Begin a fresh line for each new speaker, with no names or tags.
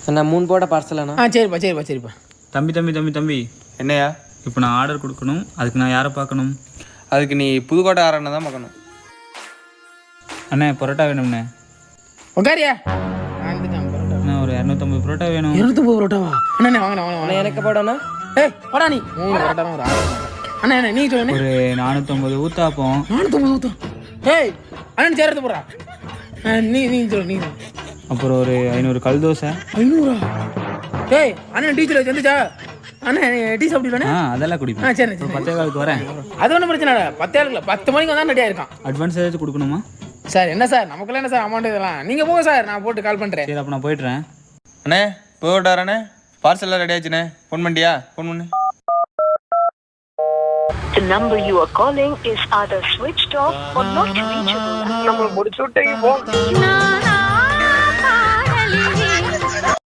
அண்ணா 3 போட பார்சல் அண்ணா.
சரிப்பா.
தம்பி
என்னையா?
இப்போ நான் ஆர்டர் கொடுக்கணும். அதுக்கு நான் யாரை பார்க்கணும்?
அதுக்கு நீ புதுக்கோட்டை ஆரண்ணா தான் பார்க்கணும்.
அண்ணே பரோட்டா வேணும்ண்ணே.
உட்காரியா
அண்ணா ஒரு 250 பரோட்டா வேணும்.
250 பரோட்டாவா? அண்ணா வாங்க
அண்ணா எனக்கு போடண்ணா.
போடா நீ 3 பரோட்டா தான் ஒரு அண்ணா நீ சொல்லு.
ஒரு 450 ஊத்தாப்பம்.
450 ஊத்தம். அண்ணன் சேர்த்து போடுறா. நீ சொல்லு.
அப்புறம் ஒரு 500 கல் தோசை.
500? அண்ணன் டீச்சர் வந்துச்சா? அண்ணா டீ சாப்பிடுவானே?
அதெல்லாம் குடிப்பேன்.
சரி
10 வரேன்.
அது ஒன்றும் பிரச்சனை இல்லை. 10 மணிக்கு வந்தால் ரெடியாக இருக்கான்.
அட்வான்ஸ் ஏதாச்சும் கொடுக்கணுமா
சார்? என்ன சார் நமக்குலாம் என்ன சார் அமௌண்ட் இதெல்லாம்? நீங்கள் போங்க சார், நான் போட்டு கால் பண்ணுறேன்.
சரி அப்போ நான் போய்ட்டுறேன்.
அண்ணே புதுக்கோட்டாரண்ணே பார்சல் எல்லாம் ரெடி ஆச்சுண்ணே. ஃபோன் பண்ணிட்டியா? ஃபோன் பண்ணு.
The number you are calling is either switched off or not reachable.
நம்ம முடிச்சு விட்டீங்க போ.